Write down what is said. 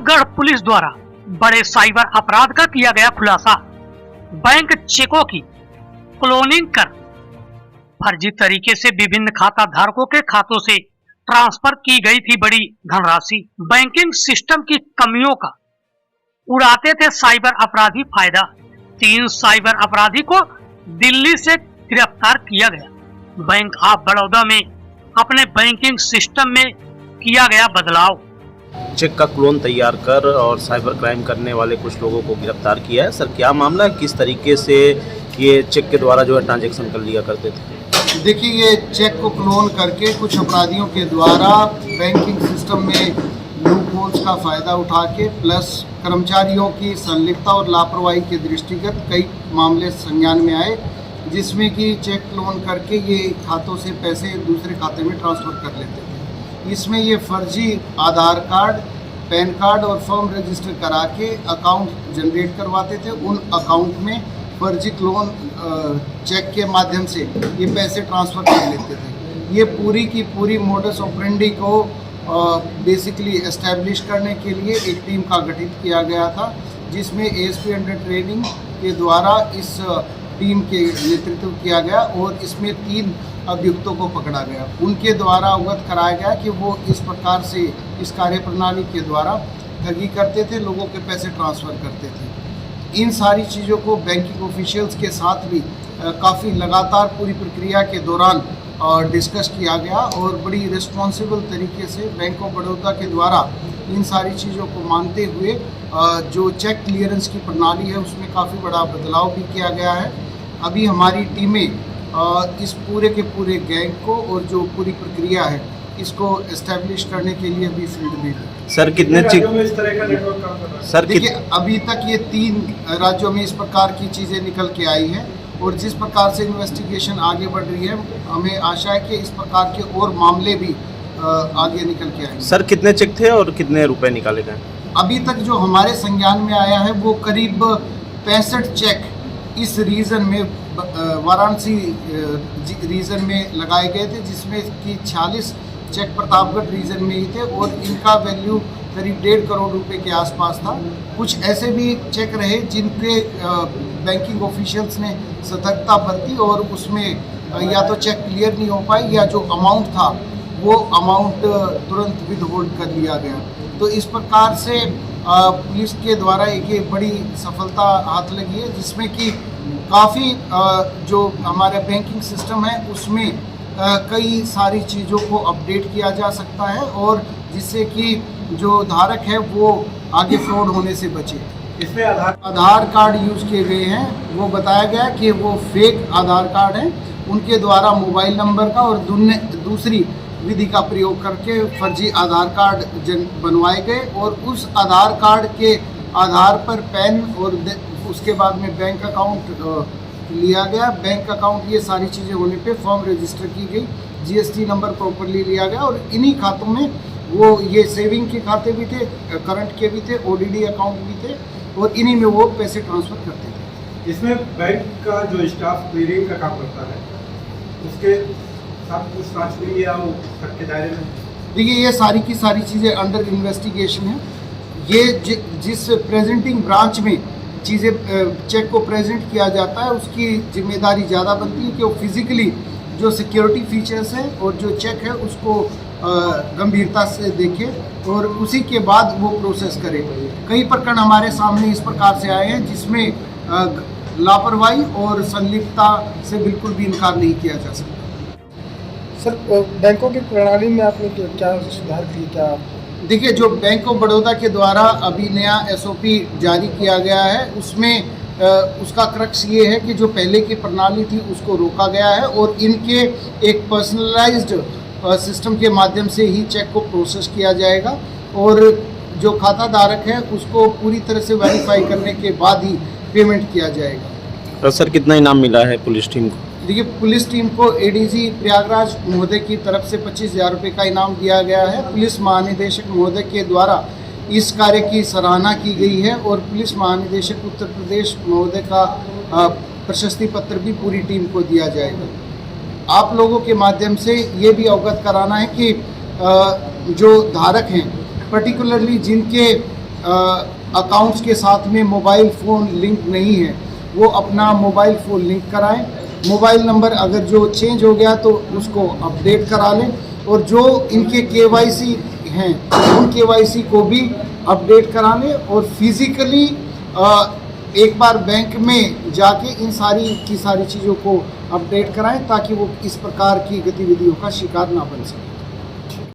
Pratapgarh police द्वारा बड़े cyber अपराध का किया गया खुलासा। बैंक चेकों की क्लोनिंग कर फर्जी तरीके से विभिन्न खाता धारकों के खातों से ट्रांसफर की गई थी बड़ी धनराशि। बैंकिंग सिस्टम की कमियों का उड़ाते थे साइबर अपराधी फायदा। 3 साइबर अपराधी को दिल्ली से गिरफ्तार किया गया। बैंक ऑफ बड़ौदा में अपने बैंकिंग सिस्टम में किया गया बदलाव। चेक का क्लोन तैयार कर और साइबर क्राइम करने वाले कुछ लोगों को गिरफ्तार किया है। सर, क्या मामला है? किस तरीके से ये चेक के द्वारा जो है ट्रांजैक्शन कर लिया करते थे? देखिए, ये चेक को क्लोन करके कुछ अपराधियों के द्वारा बैंकिंग सिस्टम में लूपहोल्स का फ़ायदा उठा के प्लस कर्मचारियों की संलिप्तता और लापरवाही के दृष्टिगत कई मामले संज्ञान में आए, जिसमें कि चेक क्लोन करके ये खातों से पैसे दूसरे खाते में ट्रांसफ़र कर लेते थे। इसमें ये फर्जी आधार कार्ड, पैन कार्ड और फॉर्म रजिस्टर करा के अकाउंट जनरेट करवाते थे। उन अकाउंट में फर्जी क्लोन चेक के माध्यम से ये पैसे ट्रांसफ़र कर लेते थे। ये पूरी की पूरी मोडस ऑपरेंडी को बेसिकली एस्टैब्लिश करने के लिए एक टीम का गठित किया गया था, जिसमें एएसपी अंडर ट्रेनिंग के द्वारा इस टीम के नेतृत्व किया गया और इसमें 3 अभियुक्तों को पकड़ा गया। उनके द्वारा अवगत कराया गया कि वो इस प्रकार से इस कार्यप्रणाली के द्वारा ठगी करते थे, लोगों के पैसे ट्रांसफ़र करते थे। इन सारी चीज़ों को बैंकिंग ऑफिशियल्स के साथ भी काफ़ी लगातार पूरी प्रक्रिया के दौरान डिस्कस किया गया और बड़ी रिस्पॉन्सिबल तरीके से बैंक ऑफ बड़ौदा के द्वारा इन सारी चीज़ों को मानते हुए जो चेक क्लियरेंस की प्रणाली है उसमें काफ़ी बड़ा बदलाव भी किया गया है। अभी हमारी टीमें इस पूरे के पूरे गैंग को और जो पूरी प्रक्रिया है इसको एस्टैब्लिश करने के लिए भी फील्ड में है। सर, कितने इस तरह का नेटवर्क काम कर रहा है? सर, देखिए, अभी तक ये 3 राज्यों में इस प्रकार की चीज़ें निकल के आई हैं और जिस प्रकार से इन्वेस्टिगेशन आगे बढ़ रही है, हमें आशा है कि इस प्रकार के और मामले भी आगे निकल के आएंगे। सर, कितने चेक थे और कितने रुपए निकाले गए? अभी तक जो हमारे संज्ञान में आया है वो करीब 65 चेक इस रीजन में वाराणसी रीजन में लगाए गए थे, जिसमें कि 46 चेक प्रतापगढ़ रीजन में ही थे और इनका वैल्यू करीब 1.5 करोड़ रुपए के आसपास था। कुछ ऐसे भी चेक रहे जिनके बैंकिंग ऑफिशियल्स ने सतर्कता बरती और उसमें या तो चेक क्लियर नहीं हो पाई या जो अमाउंट था वो अमाउंट तुरंत विदहोल्ड कर लिया गया। तो इस प्रकार से पुलिस के द्वारा एक बड़ी सफलता हाथ लगी है, जिसमें कि काफ़ी जो हमारा बैंकिंग सिस्टम है उसमें कई सारी चीज़ों को अपडेट किया जा सकता है और जिससे कि जो धारक है वो आगे फ्रॉड होने से बचे। इसमें आधार कार्ड यूज़ किए गए हैं, वो बताया गया कि वो फेक आधार कार्ड हैं। उनके द्वारा मोबाइल नंबर का और दूसरी विधि का प्रयोग करके फर्जी आधार कार्ड बनवाए गए और उस आधार कार्ड के आधार पर पैन और उसके बाद में बैंक अकाउंट लिया गया। बैंक अकाउंट ये सारी चीज़ें होने पे फॉर्म रजिस्टर की गई, जीएसटी नंबर प्रॉपरली लिया गया और इन्हीं खातों में वो ये सेविंग के खाते भी थे, करंट के भी थे, ओडीडी अकाउंट भी थे और इन्हीं में वो पैसे ट्रांसफ़र करते थे। इसमें बैंक का जो स्टाफ क्लियरिंग का काम करता है उसके साथ कुछ जांच के लिए हम के दायरे में? देखिए, ये सारी की सारी चीज़ें अंडर इन्वेस्टिगेशन है। ये जिस प्रेजेंटिंग ब्रांच में चीज़ें चेक को प्रेजेंट किया जाता है उसकी जिम्मेदारी ज़्यादा बनती है कि वो फिज़िकली जो सिक्योरिटी फीचर्स है और जो चेक है उसको गंभीरता से देखे और उसी के बाद वो प्रोसेस करे। कई प्रकरण हमारे सामने इस प्रकार से आए हैं जिसमें लापरवाही और संलिप्तता से बिल्कुल भी इनकार नहीं किया जा सकता। सर, बैंकों की प्रणाली में आपने क्या सुधार किए? क्या देखिए, जो बैंक ऑफ बड़ौदा के द्वारा अभी नया एसओपी जारी किया गया है उसमें उसका क्रक्स ये है कि जो पहले की प्रणाली थी उसको रोका गया है और इनके एक पर्सनलाइज्ड सिस्टम के माध्यम से ही चेक को प्रोसेस किया जाएगा और जो खाता धारक है उसको पूरी तरह से वेरीफाई करने के बाद ही पेमेंट किया जाएगा। तो सर, कितना इनाम मिला है पुलिस टीम को? देखिए, पुलिस टीम को एडीजी प्रयागराज महोदय की तरफ से 25,000 रुपये का इनाम दिया गया है। पुलिस महानिदेशक महोदय के द्वारा इस कार्य की सराहना की गई है और पुलिस महानिदेशक उत्तर प्रदेश महोदय का प्रशस्ति पत्र भी पूरी टीम को दिया जाएगा। आप लोगों के माध्यम से ये भी अवगत कराना है कि जो धारक हैं, पर्टिकुलरली जिनके अकाउंट्स के साथ में मोबाइल फ़ोन लिंक नहीं है वो अपना मोबाइल फ़ोन लिंक कराएं। मोबाइल नंबर अगर जो चेंज हो गया तो उसको अपडेट करा लें और जो इनके KYC हैं उन KYC को भी अपडेट करा लें और फिज़िकली एक बार बैंक में जाके इन सारी चीज़ों को अपडेट कराएं ताकि वो इस प्रकार की गतिविधियों का शिकार ना बन सके।